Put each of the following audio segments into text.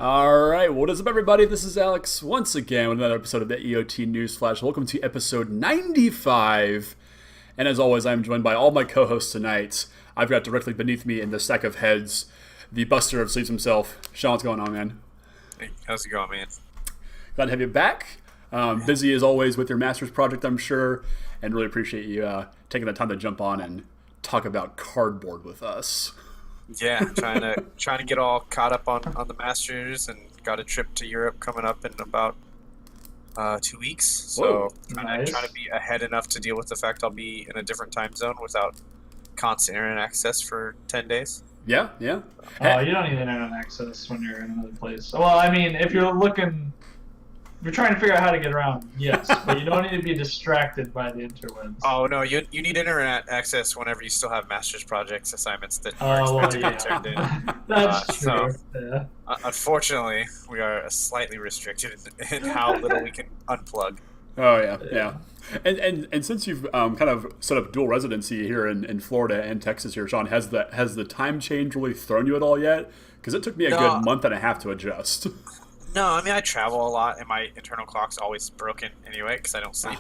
All right, what is up, everybody? This is Alex once again with another episode of the EOT News Flash. Welcome to episode 95. And as always, I'm joined by all my co-hosts tonight. I've got directly beneath me in the stack of heads, the buster of sleeves himself. Shawn, what's going on, man? Hey, how's it going, man? Glad to have you back. Busy as always with your master's project, I'm sure, and really appreciate you taking the time to jump on and talk about cardboard with us. Yeah, trying to get all caught up on the Masters, and got a trip to Europe coming up in about 2 weeks. So trying to be ahead enough to deal with the fact I'll be in a different time zone without constant internet access for 10 days. Yeah. You don't need internet access when you're in another place. Well, I mean, if you're trying to figure out how to get around, yes, but you don't need to be distracted by the interwebs. Oh no, you need internet access whenever you still have master's projects assignments that are expected to be turned in. That's true. Yeah. Unfortunately, we are slightly restricted in how little we can unplug. Oh yeah. And since you've kind of set up dual residency here in Florida and Texas here, Shawn, has the time change really thrown you at all yet? Because it took me a good month and a half to adjust. No, I mean, I travel a lot, and my internal clock's always broken anyway because I don't sleep.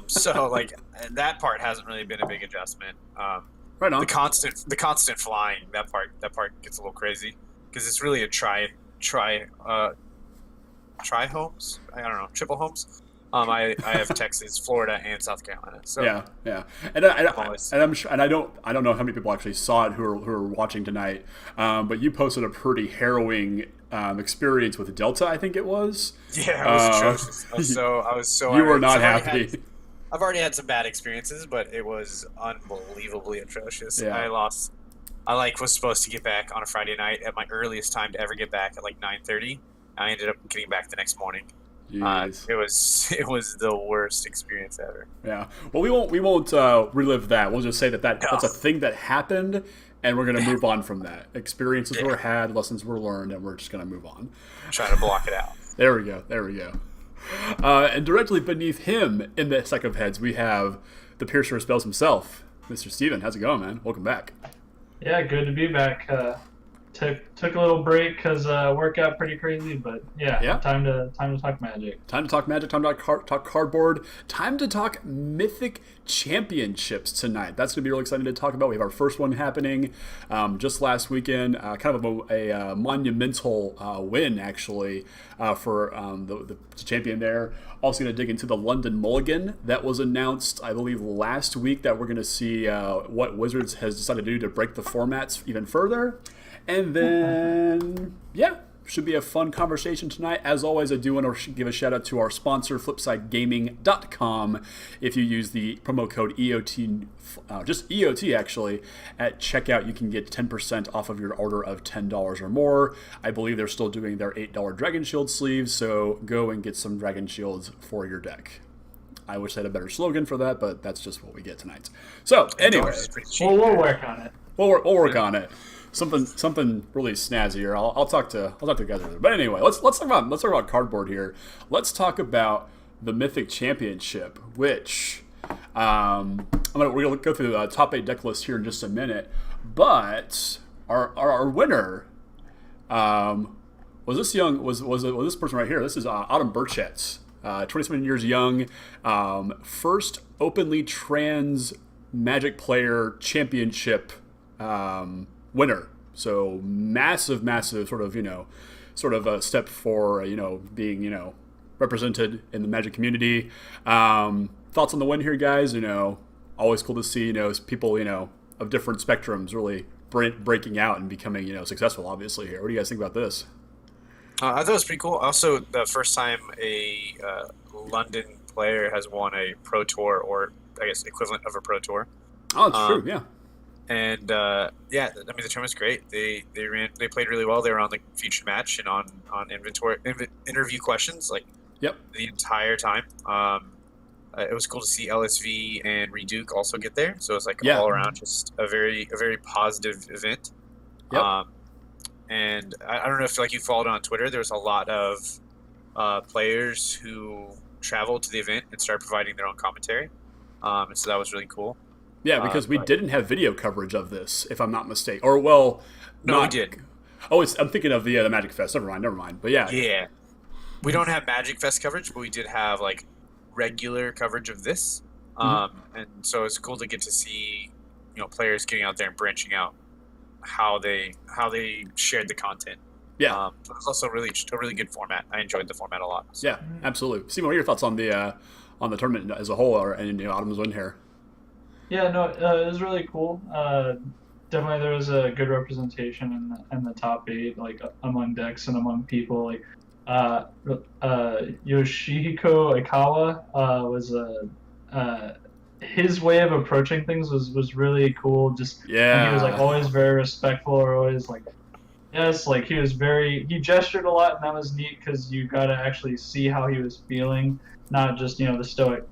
So like that part hasn't really been a big adjustment. Right on. The constant flying, that part gets a little crazy because it's really a tri homes. I don't know, triple homes. I have Texas, Florida, and South Carolina. So yeah, and I'm sure, and I don't know how many people actually saw it who are watching tonight. But you posted a pretty harrowing experience with Delta, I think it was. Yeah, it was atrocious. I was so. You were not happy. I've already had some bad experiences, but it was unbelievably atrocious. Yeah. Was supposed to get back on a Friday night at my earliest time to ever get back at like 9:30. I ended up getting back the next morning. It was the worst experience ever. Yeah. Well, we won't relive that. We'll just say that's a thing that happened, and we're gonna move on from that. Experiences were had, lessons were learned, and we're just gonna move on. I'm trying to block it out. There we go. And directly beneath him in the stack of heads, we have the Piercer of Spells himself, Mr. Steven. How's it going, man? Welcome back. Yeah, good to be back. Took a little break because work got pretty crazy, but yeah. Time to talk Magic. Time to talk Magic. Time to talk cardboard. Time to talk Mythic Championships tonight. That's going to be really exciting to talk about. We have our first one happening just last weekend. Kind of a monumental win, actually, for the champion there. Also going to dig into the London Mulligan that was announced, I believe, last week, that we're going to see what Wizards has decided to do to break the formats even further. And then, should be a fun conversation tonight. As always, I do want to give a shout out to our sponsor, FlipsideGaming.com. If you use the promo code EOT, just EOT actually, at checkout, you can get 10% off of your order of $10 or more. I believe they're still doing their $8 Dragon Shield sleeves, so go and get some Dragon Shields for your deck. I wish they had a better slogan for that, but that's just what we get tonight. So, anyway. We'll work on it. We'll work on it. Something really snazzier. I'll talk to you guys later. But anyway, let's talk about cardboard here. Let's talk about the Mythic Championship, which we're gonna go through the top 8 deck list here in just a minute. But our winner was this person right here. This is Autumn Burchett, 27 years young, first openly trans Magic player championship winner. So massive sort of a step for being represented in the Magic community. Thoughts on the win here, guys? Always cool to see people of different spectrums really breaking out and becoming successful. Obviously here, what do you guys think about this? I thought it was pretty cool. Also, the first time a London player has won a Pro Tour, or I guess equivalent of a Pro Tour. Oh, that's true. Yeah. And I mean, the tournament's great. They played really well. They were on the featured match and on interview questions the entire time. It was cool to see LSV and Reduke also get there. So it's all around just a very positive event. Yep. And I don't know if you followed on Twitter. There was a lot of players who traveled to the event and started providing their own commentary. And so that was really cool. Yeah, because we didn't have video coverage of this, if I'm not mistaken. We did. Oh, I'm thinking of the Magic Fest. Never mind. But yeah. Yeah. We don't have Magic Fest coverage, but we did have like regular coverage of this. And so it's cool to get to see, players getting out there and branching out how they shared the content. Yeah. It was also a really good format. I enjoyed the format a lot. So. Yeah, absolutely. Stephen, what are your thoughts on the tournament as a whole, and Autumn's win here? Yeah, no, it was really cool. Definitely, there was a good representation in the top 8, like among decks and among people. Like Yoshihiko Aikawa was his way of approaching things was really cool. Just he was like always very respectful, or always like. Yes, like he gestured a lot, and that was neat because you got to actually see how he was feeling, not just, the stoic,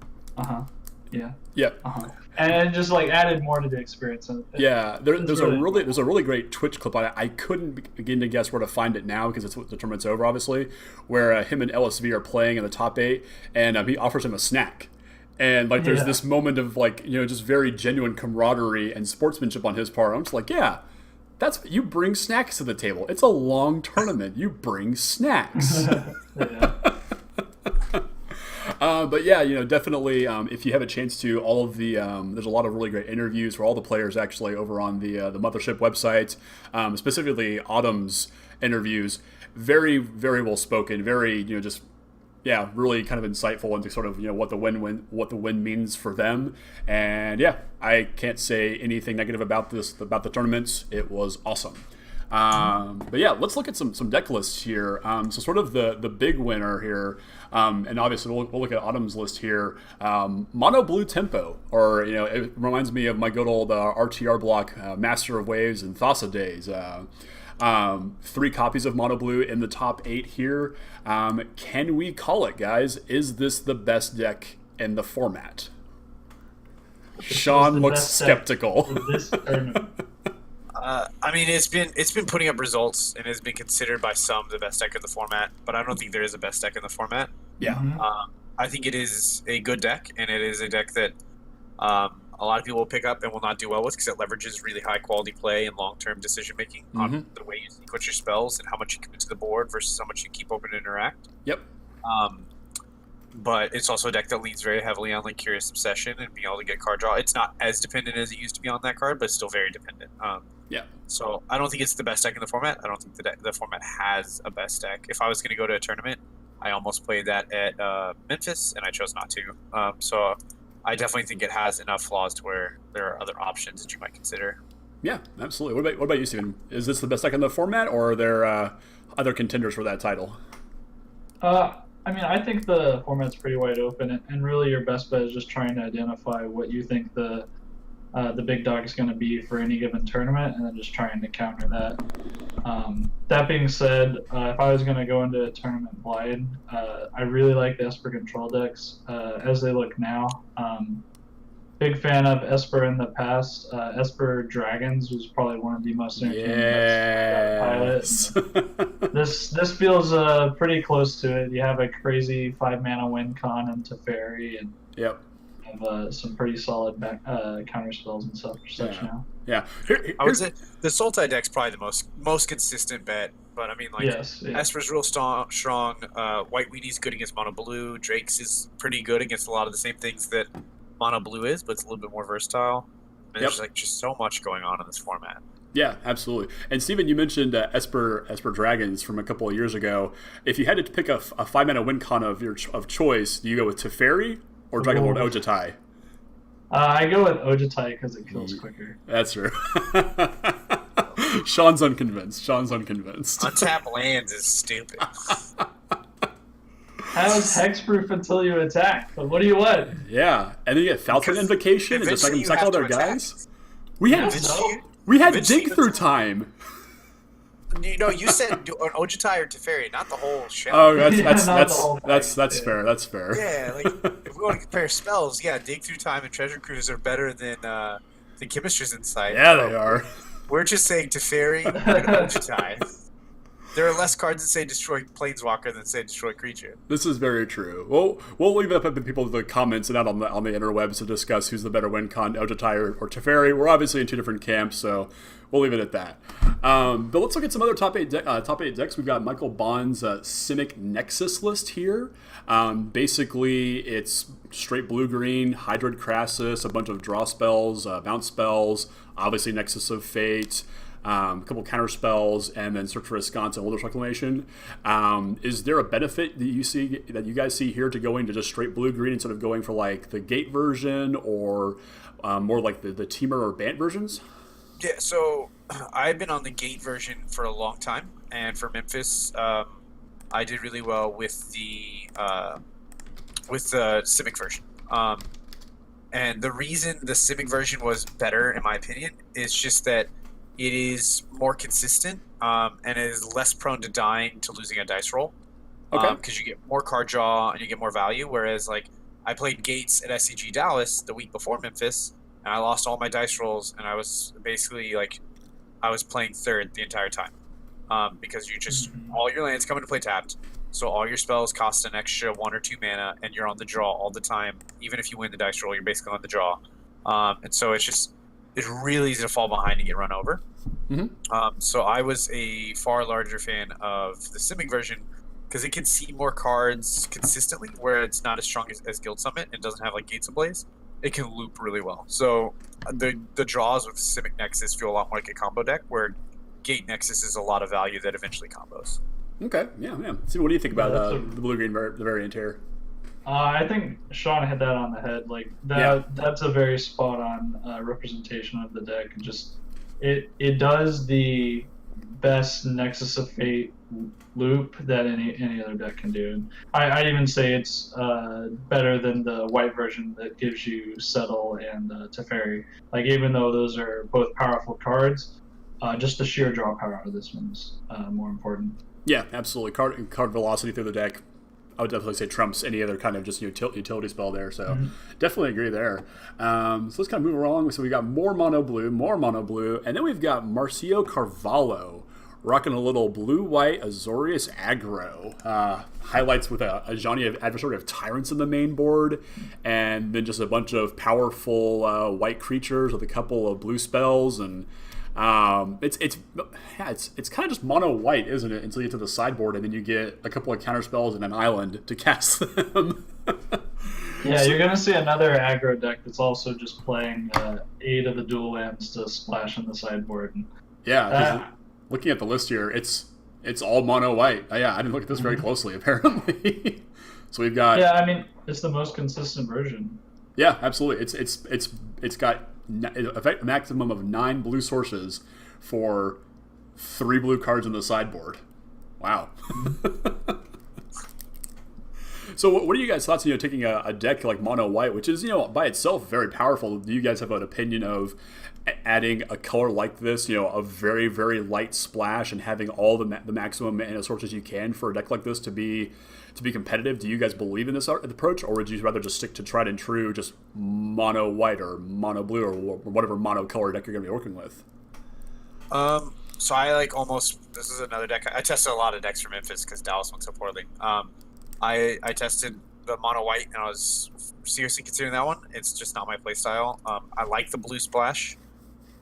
and just like added more to the experience. There's a really great Twitch clip on it. I couldn't begin to guess where to find it now because the tournament's over, obviously, where him and LSV are playing in the top 8, and he offers him a snack. And like there's this moment of like, just very genuine camaraderie and sportsmanship on his part. I'm just like, you bring snacks to the table. It's a long tournament. You bring snacks. But definitely, if you have a chance to, all of the there's a lot of really great interviews for all the players actually over on the Mothership website, specifically Autumn's interviews. Very, very well spoken. Very, really kind of insightful into sort of what the win means for them. And I can't say anything negative about the tournaments. It was awesome. But let's look at some deck lists here. So sort of the big winner here, and obviously we'll look at Autumn's list here. Mono Blue Tempo, or it reminds me of my good old RTR block, Master of Waves and Thassa days. 3 copies of Mono Blue in the top 8 here. Can we call it, guys? Is this the best deck in the format? Shawn looks skeptical. I mean, it's been putting up results and has been considered by some the best deck in the format, but I don't think there is a best deck in the format. Yeah. I think it is a good deck, and it is a deck that a lot of people will pick up and will not do well with because it leverages really high quality play and long-term decision making on the way you sequence your spells and how much you commit to the board versus how much you keep open and interact. Yep. But it's also a deck that leans very heavily on like Curious Obsession and being able to get card draw. It's not as dependent as it used to be on that card, but it's still very dependent. So I don't think it's the best deck in the format. I don't think the format has a best deck. If I was going to go to a tournament, I almost played that at Memphis, and I chose not to. So I definitely think it has enough flaws to where there are other options that you might consider. Yeah, absolutely. What about you, Steven? Is this the best deck in the format, or are there other contenders for that title? I mean, I think the format's pretty wide open, and really your best bet is just trying to identify what you think the big dog is going to be for any given tournament, and then just trying to counter that. That being said, if I was going to go into a tournament blind, I really like the Esper control decks as they look now. Big fan of Esper in the past. Esper Dragons was probably one of the most entertaining decks pilot. This feels pretty close to it. You have a crazy 5-mana win con into Teferi, and have some pretty solid counter spells and such now. Yeah, I would say the Sultai deck's probably the most consistent bet. But I mean, like Esper's real strong. White Weedie's good against Mono Blue. Drake's is pretty good against a lot of the same things that Mono Blue is, but it's a little bit more versatile. And there's just so much going on in this format. Yeah, absolutely. And Steven, you mentioned Esper Dragons from a couple of years ago. If you had to pick a 5-mana win con of choice, do you go with Teferi or Dragonlord Ojutai? I go with Ojutai because it kills quicker. That's true. Shawn's unconvinced. Untap lands is stupid. How's hexproof until you attack? But what do you want? Yeah, and then you get Falcon Invocation and just cycle their guys. We had dig through time. You said an Ojutai or Teferi, not the whole show. Oh, that's fair. That's fair. Yeah, like if we want to compare spells, dig through time and treasure cruise are better than Chemistry's Insight. Yeah, they are. We're just saying Teferi and Ojutai. There are less cards that say destroy planeswalker than say destroy creature. This is very true. We'll leave it up to people in the comments and not on the interwebs to discuss who's the better win con, Ojatai or Teferi. We're obviously in two different camps, so we'll leave it at that. But let's look at some other top eight decks. We've got Michael Bond's Simic Nexus list here. Basically, it's straight blue-green, Hydroid Crassus, a bunch of draw spells, bounce spells, obviously Nexus of Fate, a couple counter spells, and then Search for Ensconce and Wilderness Reclamation. Is there a benefit that you guys see here to going to just straight blue-green instead of going for like the Gate version or more like the Teamer or Bant versions? Yeah, so I've been on the Gate version for a long time, and for Memphis, I did really well with the Simic version. And the reason the Simic version was better, in my opinion, is just that it is more consistent and it is less prone to dying to losing a dice roll. Okay. Because you get more card draw and you get more value. Whereas, like, I played Gates at SCG Dallas the week before Memphis, and I lost all my dice rolls, and I was basically like, I was playing third the entire time. Because you just, all your lands come into play tapped, so all your spells cost an extra 1 or 2 mana, and you're on the draw all the time. Even if you win the dice roll, you're basically on the draw. And so it's really easy to fall behind and get run over. So I was a far larger fan of the Simic version because it can see more cards consistently, where it's not as strong as Guild Summit and doesn't have like Gates Ablaze. It can loop really well. So the draws with Simic Nexus feel a lot more like a combo deck, where Gate Nexus is a lot of value that eventually combos. Okay, yeah. So what do you think about the blue-green the variant here? I think Shawn hit that on the head. Like that's a very spot-on representation of the deck. And just it does the best Nexus of Fate loop that any other deck can do. And I'd even say it's better than the white version that gives you Settle and Teferi. Like, even though those are both powerful cards, just the sheer draw power of this one's more important. Yeah, absolutely. Card velocity through the deck, I would definitely say trumps any other kind of just utility spell there. So definitely agree there. So let's kind of move along. So we got more mono blue, and then we've got Marcio Carvalho rocking a little blue-white Azorius aggro. Highlights with a Ajani Adversary of Tyrants in the main board, and then just a bunch of powerful white creatures with a couple of blue spells, and it's kind of just mono white, isn't it? Until you get to the sideboard, and then you get a couple of counter spells and an island to cast them. Yeah, you're gonna see another aggro deck that's also just playing 8 of the dual lands to splash on the sideboard. Yeah, looking at the list here, it's all mono white. Yeah, I didn't look at this very closely, apparently. So we've got. Yeah, I mean, it's the most consistent version. Yeah, absolutely. It's got a maximum of 9 blue sources for 3 blue cards in the sideboard. Wow. So what are you guys' thoughts, taking a deck like mono white, which is, by itself very powerful? Do you guys have an opinion of adding a color like this, a very, very light splash, and having all the maximum mana sources you can for a deck like this to be competitive? Do you guys believe in this approach, or would you rather just stick to tried and true, just mono white or mono blue or whatever mono color deck you're going to be working with? So I this is another deck. I tested a lot of decks for Memphis because Dallas went so poorly. I tested the mono white, and I was seriously considering that one. It's just not my playstyle. I like the blue splash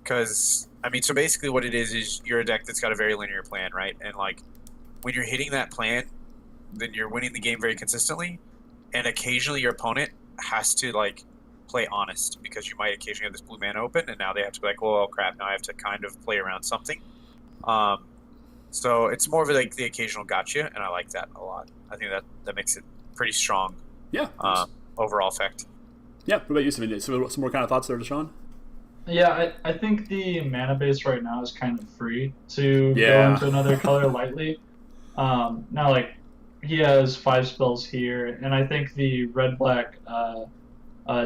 because, so basically what it is you're a deck that's got a very linear plan, right? And when you're hitting that plan, then you're winning the game very consistently, and occasionally your opponent has to play honest, because you might occasionally have this blue mana open, and now they have to be like, well, crap, now I have to kind of play around something. So it's more of the occasional gotcha, and I like that a lot. I think that makes it pretty strong. Yeah. Overall effect. Yeah. What about you, Savin? Some more kind of thoughts there, Shawn? Yeah, I think the mana base right now is kind of free to go into another color lightly. Now, he has 5 spells here, and I think the red-black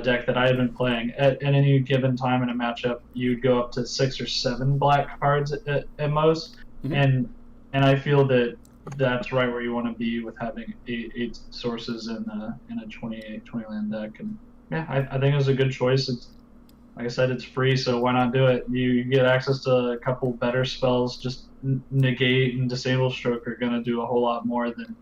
deck that I have been playing, at any given time in a matchup, you'd go up to 6 or 7 black cards at most, and I feel that that's right where you want to be with having 8 sources in a 20 land deck. And yeah, I think it was a good choice. It's, like I said, it's free, so why not do it? You get access to a couple better spells just negate and disable stroke are going to do a whole lot more than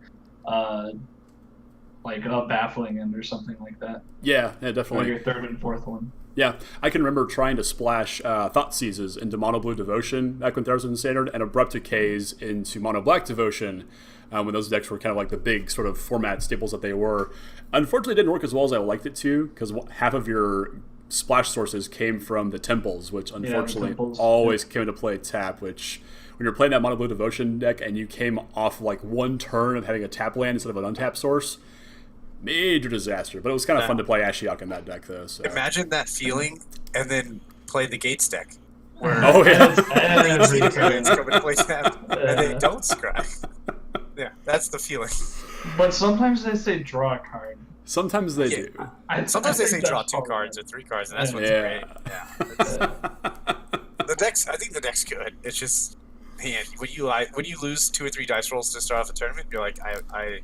like a baffling end or something like that. Yeah, definitely. Or your third and fourth one. Yeah, I can remember trying to splash Thought Seizes into Mono Blue Devotion back when that was in Standard, and Abrupt Decays into Mono Black Devotion when those decks were kind of like the big sort of format staples that they were. Unfortunately, it didn't work as well as I liked it to, because half of your splash sources came from the temples, which unfortunately always came into play tap, which when you're playing that Mono Blue Devotion deck and you came off like one turn of having a tap land instead of an untapped source, major disaster. But it was kind of fun to play Ashiok in that deck, though. So. Imagine that feeling, and then play the Gates deck. Where cards come into play tap, and they don't scry. Yeah, that's the feeling. But sometimes they say draw a card. Sometimes they do. Sometimes they say draw 2 cards or 3 cards, and that's what's great. Yeah. I think the deck's good. It's just, man, when you lose 2 or 3 dice rolls to start off a tournament, you're like, I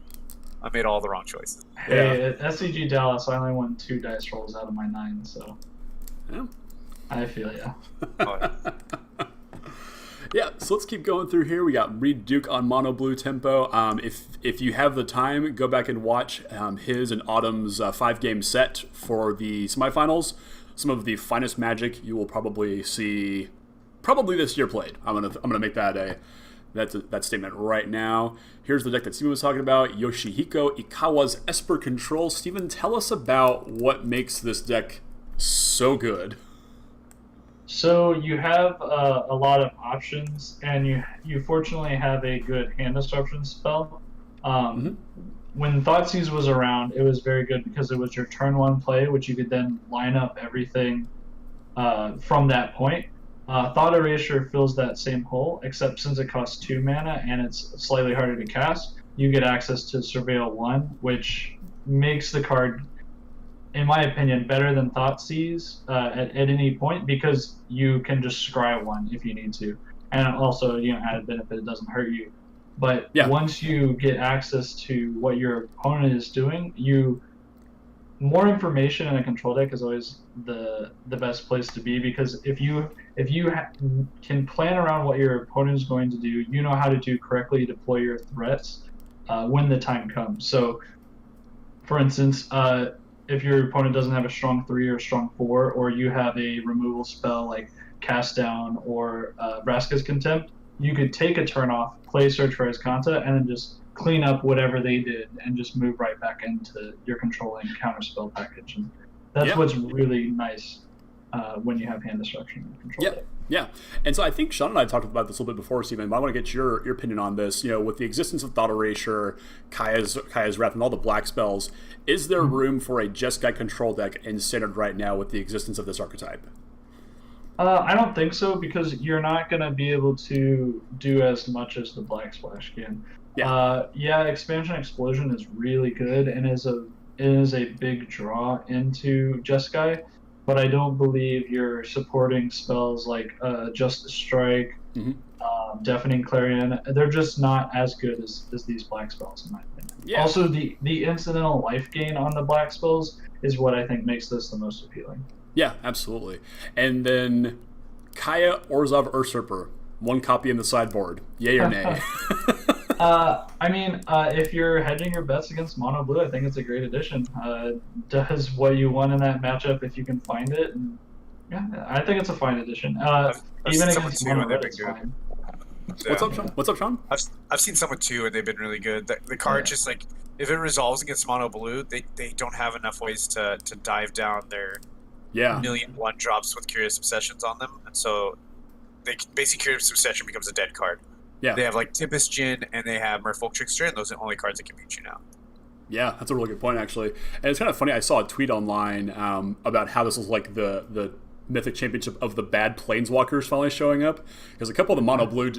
made all the wrong choices. Hey, at SCG Dallas, I only won 2 dice rolls out of my 9, so I feel ya. Yeah, so let's keep going through here. We got Reed Duke on Mono Blue Tempo. If you have the time, go back and watch his and Autumn's 5-game set for the semifinals. Some of the finest Magic you will probably see this year played. I'm gonna make that that statement right now. Here's the deck that Steven was talking about, Yoshihiko Ikawa's Esper Control. Steven, tell us about what makes this deck so good. So you have a lot of options, and you fortunately have a good hand disruption spell. When Thoughtseize was around, it was very good because it was your turn 1 play, which you could then line up everything from that point. Thought Erasure fills that same hole, except since it costs 2 mana and it's slightly harder to cast, you get access to Surveil 1, which makes the card, in my opinion, better than Thoughtseize at any point, because you can just scry 1 if you need to. And also, added benefit, it doesn't hurt you. But once you get access to what your opponent is doing, more information in a control deck is always the best place to be, because if you can plan around what your opponent is going to do, you know how to correctly deploy your threats when the time comes. So, for instance, if your opponent doesn't have a strong 3 or a strong 4, or you have a removal spell like Cast Down or Vraska's Contempt, you could take a turn off, play Search for Azcanta, and then just clean up whatever they did and just move right back into your controlling counterspell package. And that's what's really nice when you have hand destruction in control deck. Yeah, and so I think Shawn and I talked about this a little bit before, Steven, but I want to get your opinion on this. With the existence of Thought Erasure, Kaya's Wrath, and all the black spells, is there room for a Jeskai control deck in Standard right now with the existence of this archetype? I don't think so, because you're not going to be able to do as much as the Black Splash can. Expansion Explosion is really good and is a big draw into Jeskai, but I don't believe you're supporting spells like Justice Strike, Deafening Clarion. They're just not as good as these black spells, in my opinion. Yeah. Also, the incidental life gain on the black spells is what I think makes this the most appealing. Yeah, absolutely. And then Kaya Orzhov Usurper, 1 copy in the sideboard. Yay or nay? If you're hedging your bets against mono blue, I think it's a great addition. Does what you want in that matchup if you can find it. And, I think it's a fine addition. Even against mono red, it's fine. What's up, Shawn? I've seen someone too, and they've been really good. The card just like, if it resolves against mono blue, they don't have enough ways to dive down their million 1 drops with Curious Obsessions on them, and so basically Curious Obsession becomes a dead card. Yeah, they have like Tempest Djinn and they have Merfolk Trickster, and those are the only cards that can beat you now. Yeah, that's a really good point, actually. And it's kind of funny, I saw a tweet online about how this was like the Mythic Championship of the bad Planeswalkers finally showing up, because a couple of the mono blue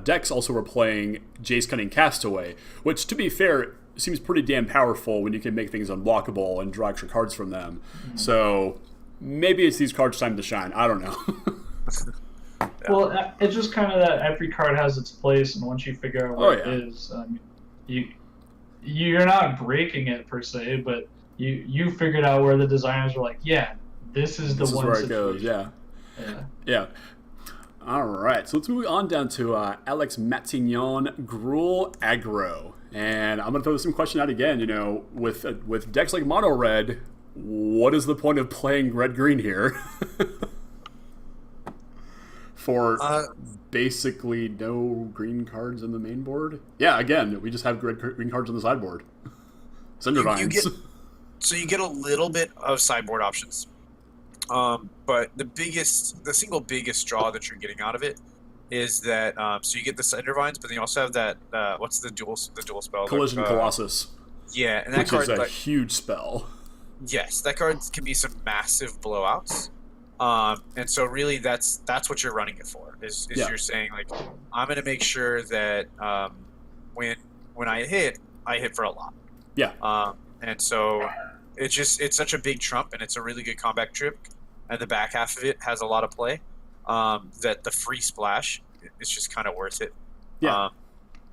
decks also were playing Jace Cunning Castaway, which, to be fair, seems pretty damn powerful when you can make things unblockable and draw extra cards from them. So maybe it's these cards' time to shine. I don't know. Well, it's just kind of that every card has its place, and once you figure out what it is, you're not breaking it per se, but you figured out where the designers were like, this is the one. This is where it goes. Yeah. All right, so let's move on down to Alex Matignon, Gruul Aggro. And I'm going to throw the same question out again. You know, with decks like Mono Red, what is the point of playing Red-Green here? For basically no green cards in the main board? Yeah, again, we just have green cards on the sideboard. Cindervines. So you get a little bit of sideboard options. But the single biggest draw that you're getting out of it is that so you get the Cindervines, but then you also have that what's the dual spell? Collision Colossus. Yeah, and that which card is a huge spell. Yes, that card can be some massive blowouts. And so really that's what you're running it for. Is you're saying like, I'm gonna make sure that when I hit for a lot. Yeah. And so it's such a big trump, and it's a really good combat trick, and the back half of it has a lot of play. That the free splash is just kind of worth it. Yeah.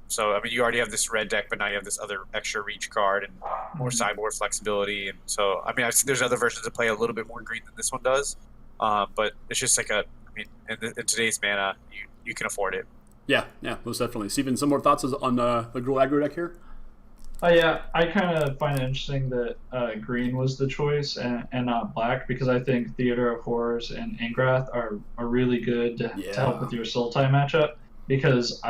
So I mean, you already have this red deck, but now you have this other extra reach card and more sideboard flexibility. And so I mean, there's other versions that play a little bit more green than this one does. But it's just like in today's mana, you can afford it. Yeah, most definitely. Steven, some more thoughts on the Gruul Aggro deck here? Yeah, I kind of find it interesting that green was the choice and not black, because I think Theater of Horrors and Ingrath are really good to help with your Sultai matchup. Because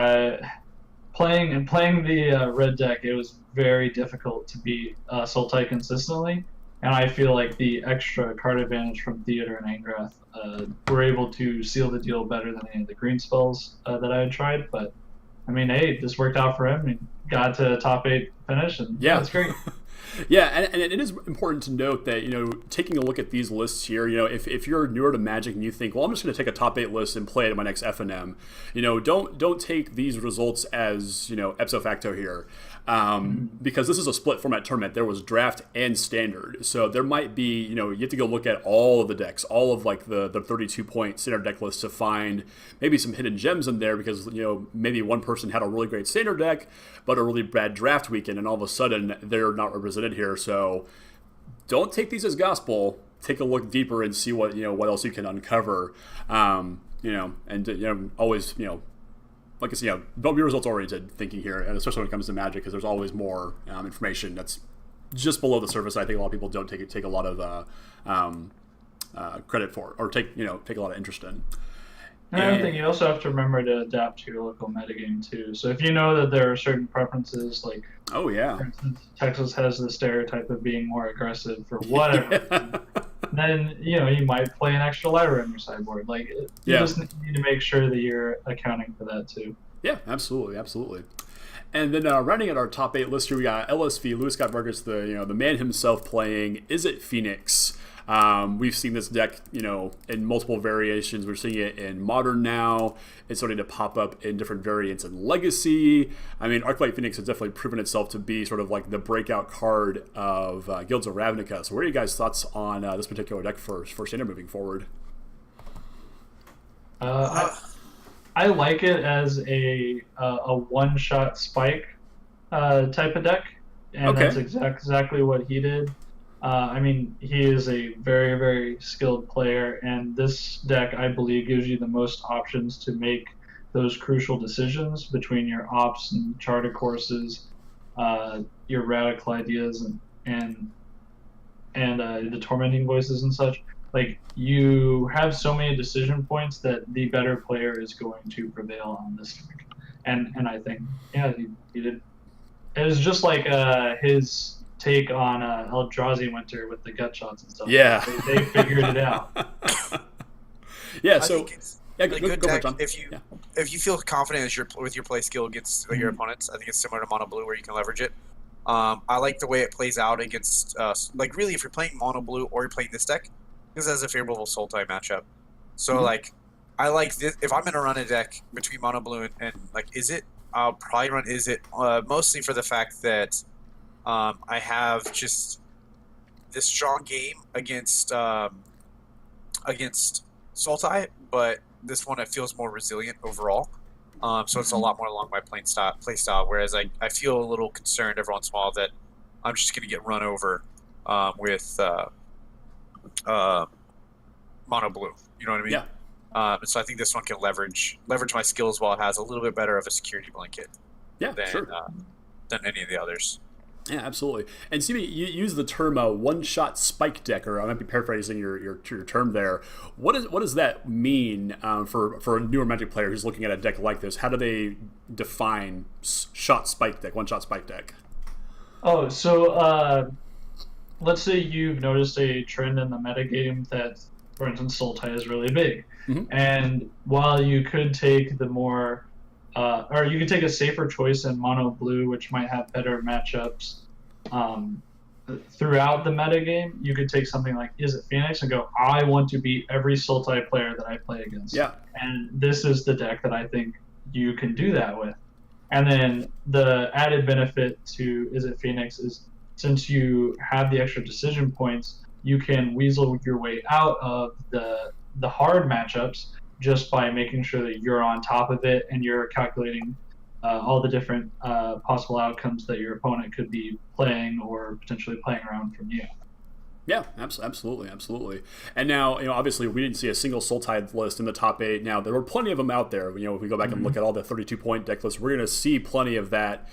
playing the red deck, it was very difficult to beat Sultai consistently, and I feel like the extra card advantage from Theater and Ingrath were able to seal the deal better than any of the green spells that I had tried. But I mean, hey, this worked out for him. He got to top 8 finish, and that's great. Yeah, and it is important to note that, you know, taking a look at these lists here, you know, if you're newer to Magic and you think, well, I'm just going to take a top 8 list and play it in my next FNM, you know, don't take these results as, you know, ipso facto here. Because this is a split format tournament. There was draft and standard. So there might be, you know, you have to go look at all of the decks, all of like the 32-point standard deck list to find maybe some hidden gems in there, because, you know, maybe one person had a really great standard deck, but a really bad draft weekend, and all of a sudden they're not represented here. So don't take these as gospel. Take a look deeper and see what else you can uncover. You know, and, you know, always, you know, like I said, you know, don't be results-oriented thinking here, and especially when it comes to Magic, because there's always more information that's just below the surface. I think a lot of people don't take a lot of credit for, or take a lot of interest in. And I think you also have to remember to adapt to your local metagame too. So if you know that there are certain preferences, like for instance, Texas has the stereotype of being more aggressive for whatever, then you might play an extra lighter in your sideboard. Like you just need to make sure that you're accounting for that too. Yeah, absolutely. And then rounding out our top 8 list here, we got LSV, Louis Scott Vargas, the man himself, playing Is It Phoenix? We've seen this deck, you know, in multiple variations. We're seeing it in Modern now. It's starting to pop up in different variants in Legacy. I mean, Arclight Phoenix has definitely proven itself to be sort of like the breakout card of Guilds of Ravnica. So what are you guys' thoughts on this particular deck for Standard moving forward? I like it as a one-shot spike type of deck, and that's exactly what he did. I mean, he is a very, very skilled player, and this deck, I believe, gives you the most options to make those crucial decisions between your ops and charter courses, your radical ideas, and the tormenting voices and such. Like, you have so many decision points that the better player is going to prevail on this deck. And I think, he did. It was just like his take on Eldrazi Winter with the gut shots and stuff. Yeah, they figured it out. Yeah, I so think it's a good deck if you feel confident with your play skill against your opponents. I think it's similar to Mono Blue, where you can leverage it. I like the way it plays out against like, really, if you're playing Mono Blue or you're playing this deck, this has a favorable Sultai matchup. So like, I like this. If I'm gonna run a deck between Mono Blue and like Is It, I'll probably run Is It mostly for the fact that I have just this strong game against Sultai, but this one, it feels more resilient overall. So it's a lot more along my play style. Whereas I feel a little concerned every once in a while that I'm just going to get run over with Mono Blue. You know what I mean? So I think this one can leverage my skills while it has a little bit better of a security blanket than any of the others. Yeah, absolutely. And see, you use the term one-shot spike deck, or I might be paraphrasing your term there. What does that mean for a newer Magic player who's looking at a deck like this? How do they define one-shot spike deck? Oh, so let's say you've noticed a trend in the metagame that, for instance, Sultai is really big. Mm-hmm. And while you could take the more or you could take a safer choice in mono blue, which might have better matchups throughout the metagame. You could take something like Izzet Phoenix and go, I want to beat every Sultai player that I play against. Yeah. And this is the deck that I think you can do that with. And then the added benefit to Izzet Phoenix is, since you have the extra decision points, you can weasel your way out of the hard matchups just by making sure that you're on top of it and you're calculating all the different possible outcomes that your opponent could be playing or potentially playing around from you. Yeah, absolutely. And now, obviously we didn't see a single Sultai list in the top 8. Now, there were plenty of them out there. If we go back and look at all the 32-point deck lists, we're going to see plenty of that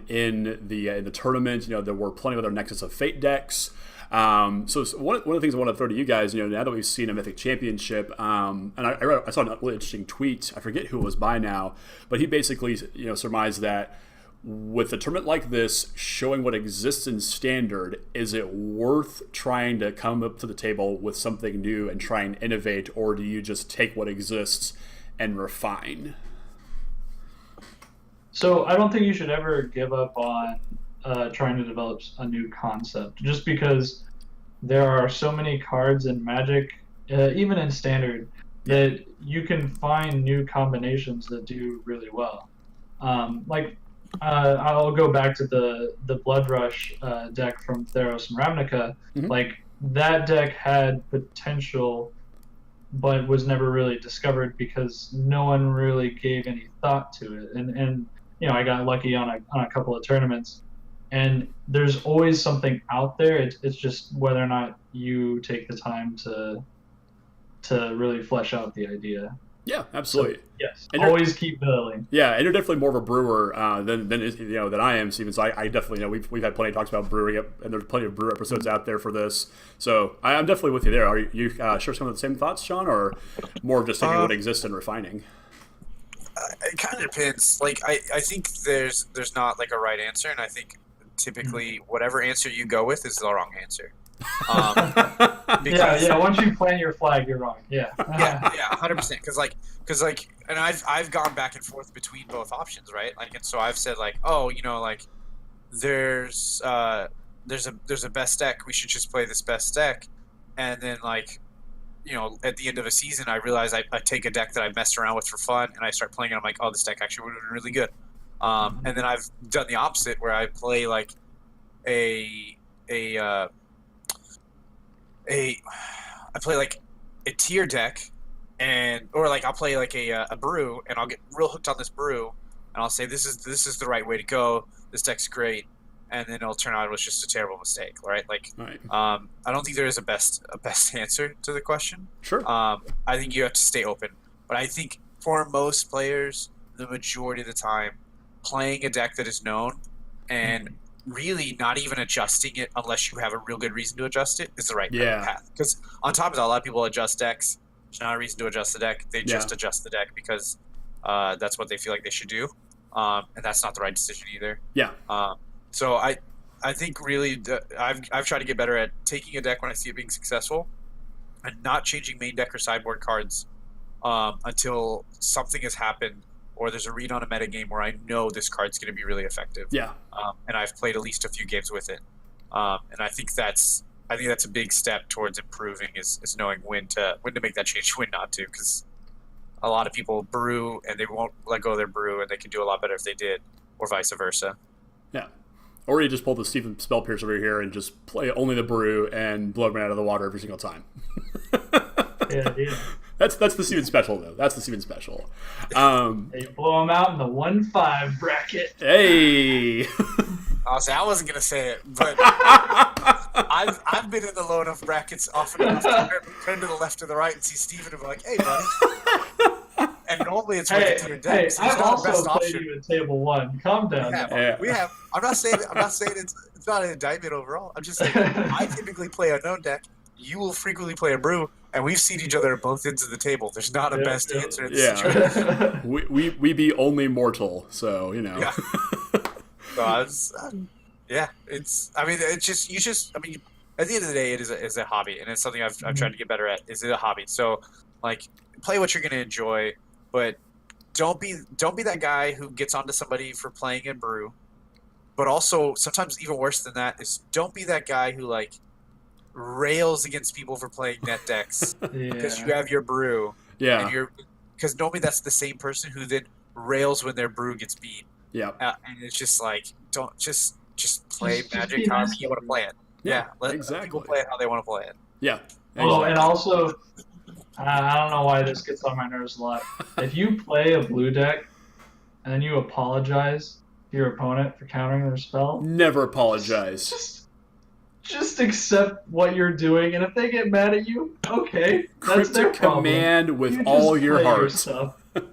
in the tournament. There were plenty of other Nexus of Fate decks. So one of the things I want to throw to you guys, now that we've seen a Mythic Championship, and I saw a really interesting tweet. I forget who it was by now, but he basically surmised that with a tournament like this showing what exists in Standard, is it worth trying to come up to the table with something new and try and innovate, or do you just take what exists and refine? So I don't think you should ever give up on trying to develop a new concept, just because there are so many cards in Magic, even in Standard, that you can find new combinations that do really well. I'll go back to the Blood Rush deck from Theros and Ravnica. Mm-hmm. Like, that deck had potential, but was never really discovered because no one really gave any thought to it. And I got lucky on a couple of tournaments. And there's always something out there. It's just whether or not you take the time to really flesh out the idea. Yeah, absolutely. So, yes, and always keep building. Yeah, and you're definitely more of a brewer than I am, Steven. So I definitely we've had plenty of talks about brewing, and there's plenty of brewer episodes out there for this. So I'm definitely with you there. Are you share some of the same thoughts, Shawn, or more of just taking what exists and refining? It kind of depends. Like I think there's not like a right answer, and I think typically whatever answer you go with is the wrong answer. Yeah. Once you plant your flag, you're wrong. Yeah, 100%. Because and I've gone back and forth between both options, right? Like, and so I've said like, there's a best deck. We should just play this best deck, and then at the end of a season, I realize I take a deck that I messed around with for fun, and I start playing it. I'm like, oh, this deck actually would have been really good. And then I've done the opposite, where I play like I play like a tier deck, or like I'll play like a brew, and I'll get real hooked on this brew, and I'll say this is the right way to go. This deck's great, and then it'll turn out it was just a terrible mistake, right? Right. I don't think there is a best answer to the question. Sure. I think you have to stay open, but I think for most players, the majority of the time, playing a deck that is known and really not even adjusting it unless you have a real good reason to adjust it is the right path. Because on top of that, a lot of people adjust decks. There's not a reason to adjust the deck. They just adjust the deck because that's what they feel like they should do. And that's not the right decision either. Yeah. So I think really I've tried to get better at taking a deck when I see it being successful and not changing main deck or sideboard cards until something has happened or there's a read on a metagame where I know this card's going to be really effective. Yeah. And I've played at least a few games with it. And I think that's a big step towards improving is knowing when to make that change, when not to, because a lot of people brew and they won't let go of their brew, and they can do a lot better if they did, or vice versa. Yeah. Or you just pull the Stephen Spell Piercer over here and just play only the brew and blow them out of the water every single time. Yeah. That's the Steven Special, though. That's the Steven Special. They blow them out in the 1-5 bracket. Hey! I wasn't going to say it, but I I've been in the low enough brackets often enough to turn to the left or the right and see Steven and be like, "Hey, buddy." And normally it's working to your deck. Hey, So I've also played option. you in table 1. Calm down. We have. I'm not saying it's not an indictment overall. I'm just saying I typically play a known deck. You will frequently play a brew, and we've seen each other at both ends of the table. There's not a best answer in this situation. we be only mortal, so you know. Yeah. It's. I mean, it's just. I mean, at the end of the day, it is a hobby, and it's something I've tried to get better at. Is it a hobby? So, like, play what you're going to enjoy, but don't be that guy who gets onto somebody for playing in brew. But also, sometimes even worse than that is don't be that guy who like rails against people for playing net decks because you have your brew. Yeah. And because normally that's the same person who then rails when their brew gets beat. Yeah. And it's just like don't just play Magic however you want to play it. Yeah. Let people play it how they want to play it. Yeah. Exactly. Oh, and also, I don't know why this gets on my nerves a lot. If you play a blue deck and then you apologize to your opponent for countering their spell, never apologize. Just accept what you're doing, and if they get mad at you, okay, that's their problem. Command with all your heart.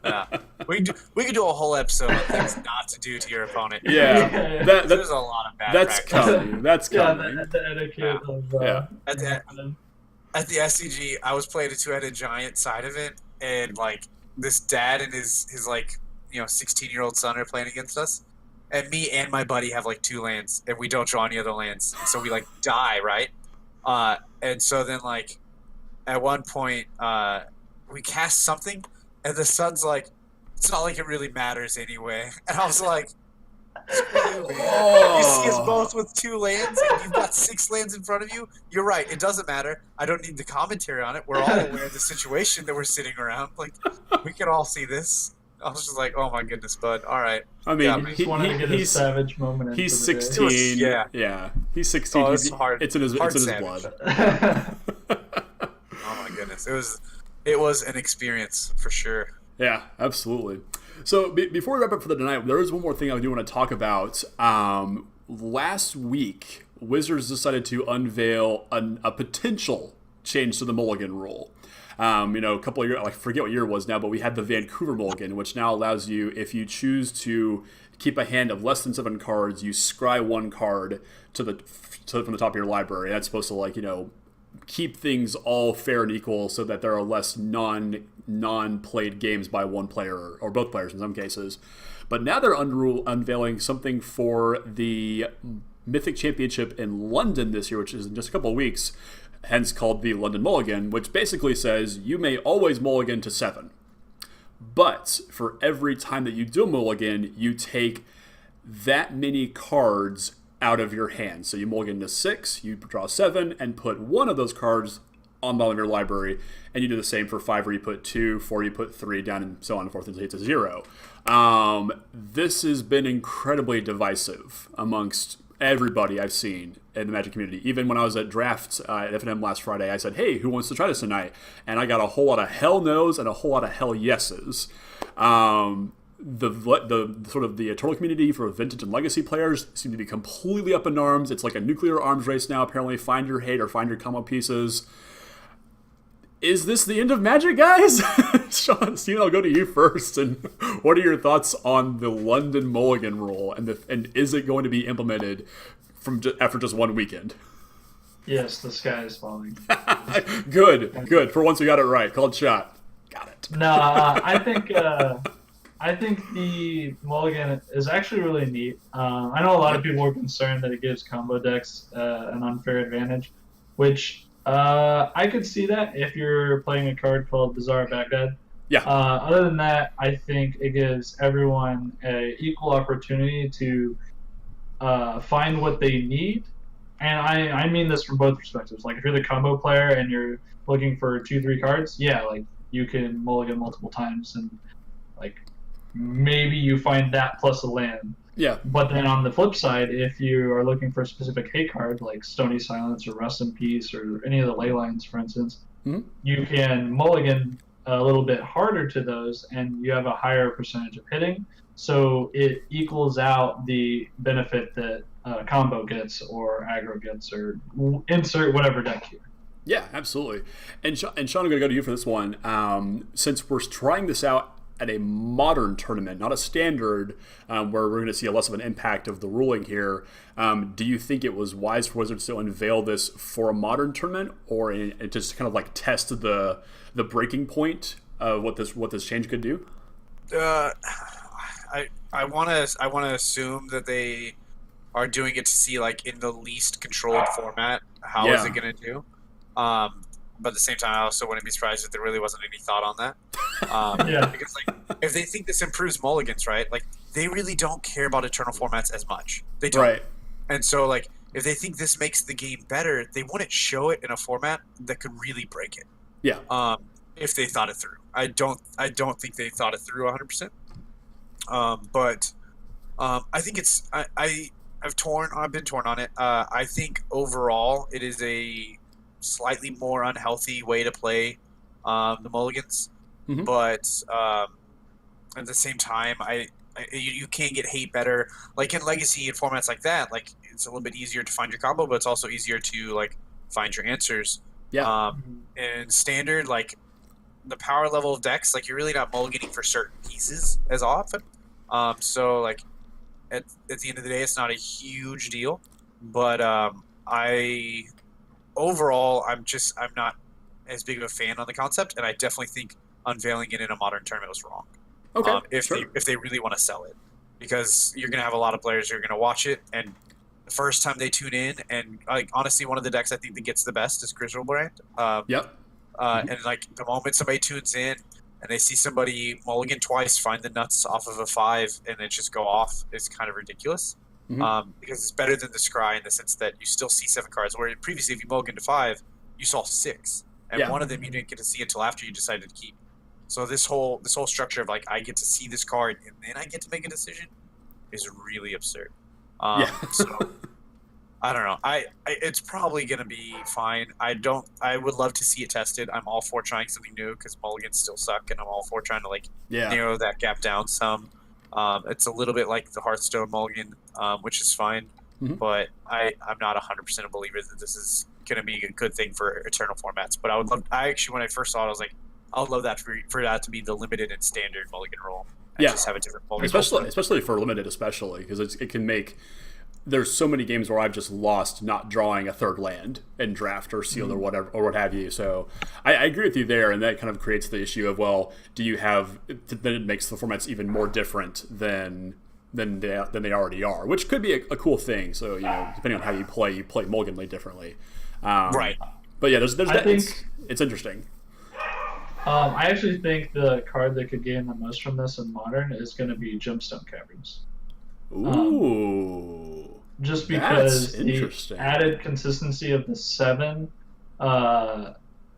Yeah. We could do a whole episode on things not to do to your opponent. Yeah. There's a lot of bad practice. Coming. That's coming. The etiquette of... At the SCG, I was playing a two-headed giant side of it, and like this dad and his like 16-year-old son are playing against us. And me and my buddy have like 2 lands, and we don't draw any other lands. And so we like die, right? And so then like at one point we cast something, and the son's like, "It's not like it really matters anyway." And I was like, "Screw you, man. You see us both with 2 lands, and you've got 6 lands in front of you. You're right. It doesn't matter. I don't need the commentary on it. We're all aware of the situation that we're sitting around. Like we can all see this." I was just like, "Oh my goodness, bud! All right." I mean, he's savage moment. He's 16. He's 16. Oh, it's hard. It's in his blood. Oh my goodness, it was an experience for sure. Yeah, absolutely. So before we wrap up for the night, there is one more thing I do want to talk about. Last week, Wizards decided to unveil a potential change to the Mulligan rule. A couple of years, I forget what year it was now, but we had the Vancouver Mulligan, which now allows you, if you choose to keep a hand of less than 7 cards, you scry 1 card from the top of your library. That's supposed to keep things all fair and equal, so that there are less non-played games by one player or both players in some cases. But now they're unveiling something for the Mythic Championship in London this year, which is in just a couple of weeks. Hence called the London Mulligan, which basically says you may always mulligan to 7. But for every time that you do mulligan, you take that many cards out of your hand. So you mulligan to 6, you draw 7, and put 1 of those cards on the bottom of your library. And you do the same for 5, where you put 2, 4, you put 3, down and so on and forth until you get to 0. This has been incredibly divisive amongst everybody I've seen in the Magic community. Even when I was at draft at F&M last Friday, I said, "Hey, who wants to try this tonight?" And I got a whole lot of hell no's and a whole lot of hell yeses. The sort of the Eternal community for Vintage and Legacy players seem to be completely up in arms. It's like a nuclear arms race now. Apparently, find your hate or find your combo pieces. Is this the end of Magic, guys? Shawn, Steven, I'll go to you first. And what are your thoughts on the London Mulligan rule, and is it going to be implemented after just 1 weekend? Yes, the sky is falling. Good. For once we got it right. Called shot. Got it. No, I think the Mulligan is actually really neat. I know a lot of people are concerned that it gives combo decks an unfair advantage, which I could see that if you're playing a card called Bizarre Baghdad. Yeah. Other than that, I think it gives everyone an equal opportunity to find what they need. And I mean this from both perspectives. Like, if you're the combo player and you're looking for 2-3 cards, you can mulligan multiple times, and maybe you find that plus a land. Yeah. But then on the flip side, if you are looking for a specific hate card, like Stony Silence or Rest in Peace or any of the ley lines, for instance, you can mulligan a little bit harder to those, and you have a higher percentage of hitting. so it equals out the benefit that combo gets or aggro gets, or insert whatever deck here. Yeah, absolutely. And Shawn, I'm going to go to you for this one. Since we're trying this out at a modern tournament, not a standard, where we're going to see a less of an impact of the ruling here, do you think it was wise for Wizards to unveil this for a modern tournament, or it just kind of like test the breaking point of what this change could do? I want to assume that they are doing it to see, like, in the least controlled format, how is it going to do. But at the same time, I also wouldn't be surprised if there really wasn't any thought on that. Because, like, if they think this improves mulligans, right, like, they really don't care about eternal formats as much. They don't. Right. And so, like, if they think this makes the game better, they wouldn't show it in a format that could really break it. Yeah. If they thought it through. I don't think they thought it through 100%. But I think it's I've been torn on it. I think overall it is a slightly more unhealthy way to play the mulligans, but at the same time, you can get hate better. Like in Legacy and formats like that, like it's a little bit easier to find your combo, but it's also easier to like find your answers. Yeah. And Standard, like the power level of decks, like you're really not mulliganing for certain pieces as often. So like at the end of the day, it's not a huge deal, but overall, I'm not as big of a fan on the concept, and I definitely think unveiling it in a modern tournament was wrong. Okay, if they really want to sell it, because you're gonna have a lot of players who are gonna watch it, and the first time they tune in, and like honestly, one of the decks I think that gets the best is Griselbrand. And like the moment somebody tunes in and they see somebody mulligan twice, find the nuts off of a 5, and then just go off, it's kind of ridiculous. Because it's better than the Scry in the sense that you still see 7 cards, where previously if you mulliganed to 5, you saw 6, and one of them you didn't get to see until after you decided to keep. So this whole structure of like I get to see this card and then I get to make a decision is really absurd. So I don't know. It's probably gonna be fine. I would love to see it tested. I'm all for trying something new because mulligans still suck, and I'm all for trying to like narrow that gap down some. It's a little bit like the Hearthstone mulligan, which is fine, but I'm not 100% a believer that this is going to be a good thing for eternal formats. But I actually, when I first saw it, I was like, I would love that for that to be the limited and standard mulligan role. And just have a different mulligan especially for limited, because it can make. There's so many games where I've just lost not drawing a third land in draft or sealed or whatever or what have you. So I agree with you there, and that kind of creates the issue of, well, do you have? Then it makes the formats even more different than they already are, which could be a cool thing. So depending on how you play mulliganly differently. Right. But yeah, it's interesting. I actually think the card that could gain the most from this in Modern is going to be Gemstone Caverns. Ooh. Just because the added consistency of the 7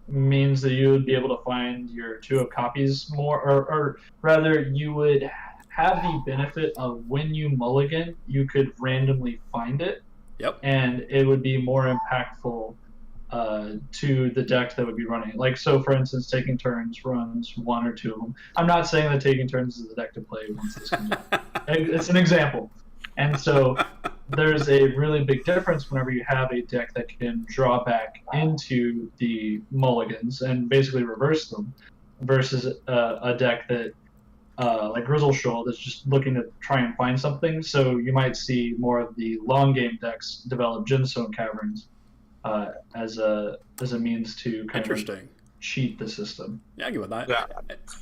means that you would be able to find your 2 of copies more, or rather you would have the benefit of when you mulligan, you could randomly find it. Yep. And it would be more impactful to the deck that would be running it. Like, so for instance, Taking Turns runs 1 or 2 of them. I'm not saying that Taking Turns is the deck to play once this comes out. It's an example. And so there's a really big difference whenever you have a deck that can draw back into the mulligans and basically reverse them versus a deck that like Grizzle Shoal that's just looking to try and find something. So you might see more of the long game decks develop Gemstone Caverns as a means to kind of cheat the system. Yeah, I get with that. Yeah,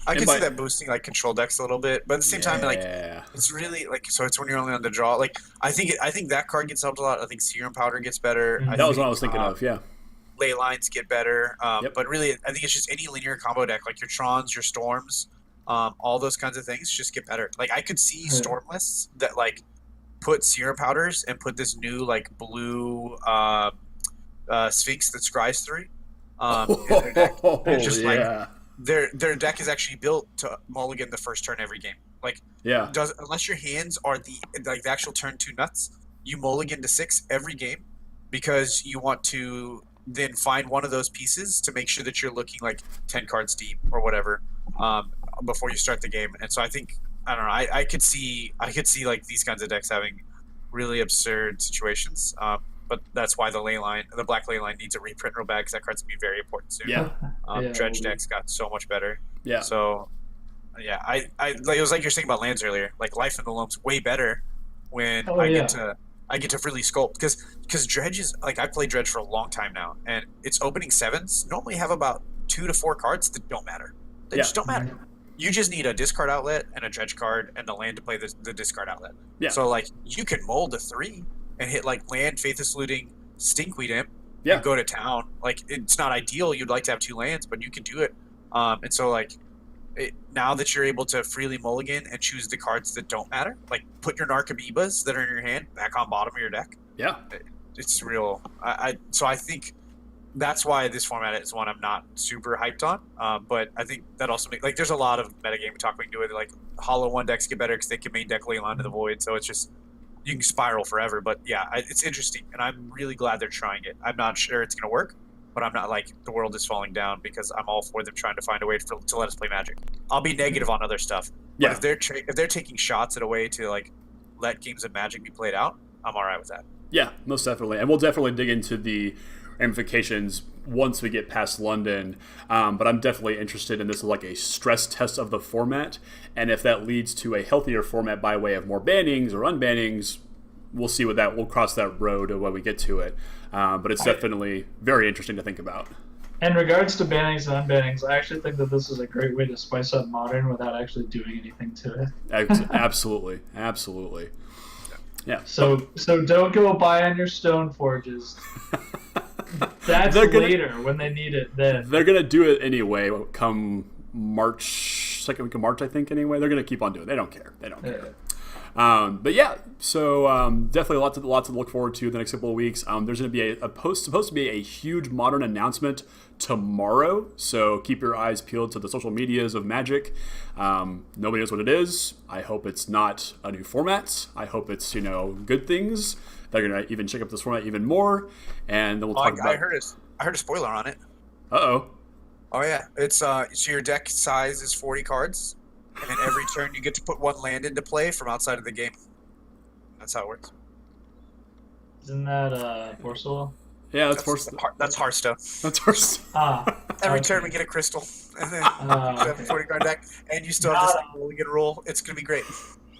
I can see that boosting like control decks a little bit, but at the same time, like it's really like so it's when you're only on the draw. Like I think that card gets helped a lot. I think Serum Powder gets better. That was what I was thinking of. Yeah, Ley Lines get better, but really, I think it's just any linear combo deck like your Trons, your Storms, all those kinds of things just get better. Like I could see Storm lists that like put Serum Powders and put this new like blue Sphinx that scries 3. In their deck. Just like their deck is actually built to mulligan the first turn every game. Like unless your hands are the actual turn 2 nuts, you mulligan to 6 every game because you want to then find one of those pieces to make sure that you're looking like 10 cards deep or whatever before you start the game. And so I think I don't know. I could see like these kinds of decks having really absurd situations. But that's why the black ley line needs a reprint real bad, because that card's gonna be very important soon. Yeah. Dredge decks got so much better. Yeah. So, yeah, I like, it was like you're saying about lands earlier. Like Life in the Loam's way better when I get to really sculpt, because Dredge is like, I've played Dredge for a long time now, and its opening 7s normally have about 2 to 4 cards that don't matter. They just don't matter. You just need a discard outlet and a Dredge card and the land to play the discard outlet. Yeah. So like you can mold a 3 and hit like land, Faithless Looting, Stinkweed Imp, and go to town. Like, it's not ideal. You'd like to have 2 lands, but you can do it. And so like now that you're able to freely mulligan and choose the cards that don't matter, like put your Narcomoebas that are in your hand back on bottom of your deck. Yeah, it's real. So I think that's why this format is one I'm not super hyped on. But I think that also makes, like, there's a lot of metagame talk we can do with it. Like Hollow 1 decks get better because they can main deck Leyline to the Void. So it's just, you can spiral forever. But yeah, it's interesting, and I'm really glad they're trying it. I'm not sure it's going to work, but I'm not like the world is falling down, because I'm all for them trying to find a way to let us play Magic. I'll be negative on other stuff. But if they're taking shots at a way to like let games of Magic be played out, I'm all right with that. Yeah, most definitely. And we'll definitely dig into the ramifications once we get past London. But I'm definitely interested in this as like a stress test of the format. And if that leads to a healthier format by way of more bannings or unbannings, we'll see we'll cross that road when we get to it. But it's definitely very interesting to think about. In regards to bannings and unbannings, I actually think that this is a great way to spice up Modern without actually doing anything to it. Absolutely. Yeah. So don't go buy on your Stone Forges. That's later when they need it. Then they're gonna do it anyway. Come March, second week of March, I think. Anyway, they're gonna keep on doing it. They don't care. But yeah, so definitely lots to look forward to the next couple of weeks. There's going to be supposed to be a huge Modern announcement tomorrow, so keep your eyes peeled to the social medias of Magic. Nobody knows what it is. I hope it's not a new format. I hope it's good things. They're going to even check up this format even more, and then we'll talk about. I heard a spoiler on it. Oh yeah, it's so your deck size is 40 cards. And every turn you get to put 1 land into play from outside of the game. That's how it works. Isn't that Forceful? Yeah, that's Forceful. That's Hearthstone. That's Hearthstone. Every turn we get a crystal. And then you have a 40 card deck. And you still have this Mulligan roll. It's going to be great.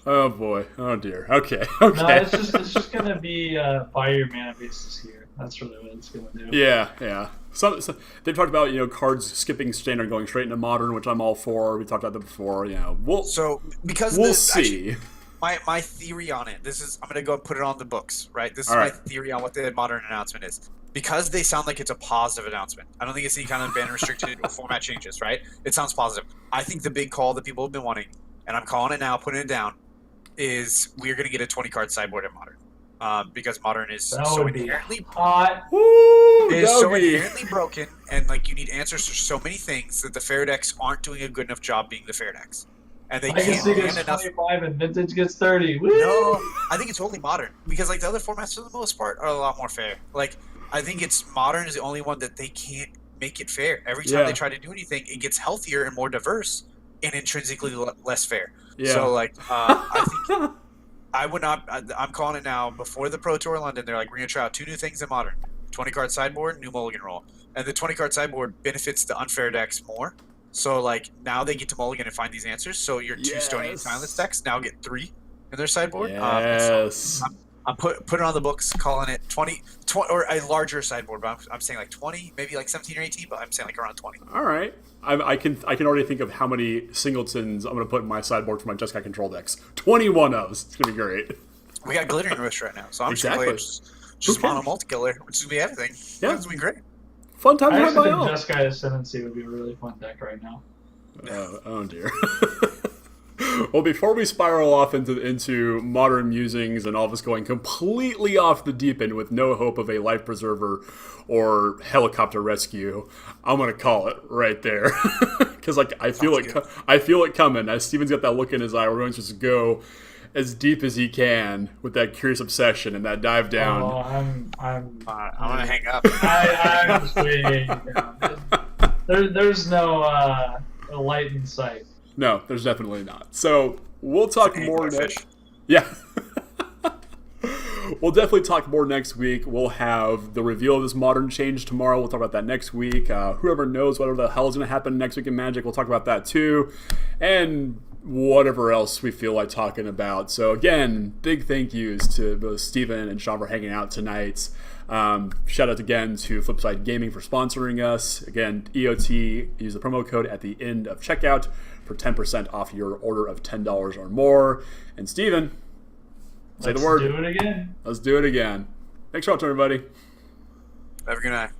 Oh, boy. Oh, dear. Okay. No, it's just going to be buy your mana bases here. That's really what it's going to do. Yeah. So they've talked about cards skipping standard, going straight into Modern, which I'm all for. We talked about that before. We'll see. Actually, my theory on it. I'm going to go and put it on the books. Right. This is my theory on what the Modern announcement is. Because they sound like it's a positive announcement. I don't think it's any kind of ban restricted or format changes. Right. It sounds positive. I think the big call that people have been wanting, and I'm calling it now, putting it down, is we're going to get a 20 card sideboard in Modern. Because Modern is so inherently hot. Inherently broken, and like you need answers to so many things that the fair decks aren't doing a good enough job being the fair decks, and they can't gets enough. 25 and Vintage gets 30. Woo! No, I think it's only Modern, because like the other formats for the most part are a lot more fair. Like I think it's Modern is the only one that they can't make it fair. Every time they try to do anything, it gets healthier and more diverse and intrinsically less fair. Yeah. So like I think. I would not. I'm calling it now. Before the Pro Tour London, they're like, we're going to try out 2 new things in Modern: 20 card sideboard, new Mulligan roll. And the 20 card sideboard benefits the unfair decks more. So like now they get to Mulligan and find these answers. So your 2 Stonian Silence decks now get 3 in their sideboard. Yes. So I'm putting it on the books, calling it 20 or a larger sideboard. But I'm saying like 20, maybe like 17 or 18. But I'm saying like around 20. All right. I can already think of how many singletons I'm going to put in my sideboard for my Jeskai control decks. 21 of. It's going to be great. We got Glittering Rush right now, so I'm just mono multi-killer, which is going to be everything. Yeah. It's going to be great. Fun time to have my own. I actually think Jeskai Ascendancy would be a really fun deck right now. Oh dear. Well, before we spiral off into Modern musings and all this going completely off the deep end with no hope of a life preserver or helicopter rescue, I'm gonna call it right there because I feel it coming. As Steven's got that look in his eye, we're going to just go as deep as he can with that Curious Obsession and that dive down. Oh, I'm gonna hang up. I'm just waiting. There's no light in sight. No, there's definitely not. So We'll talk more next. Yeah. We'll definitely talk more next week. We'll have the reveal of this modern change tomorrow. We'll talk about that next week. Whoever knows whatever the hell is going to happen next week in Magic, we'll talk about that too. And whatever else we feel like talking about. So again, big thank yous to both Steven and Shawn for hanging out tonight. Shout out again to Flipside Gaming for sponsoring us. Again, EOT, use the promo code at the end of checkout for 10% off your order of $10 or more. And Steven, say the word. Let's do it again. Let's do it again. Thanks for watching, everybody. Have a good night.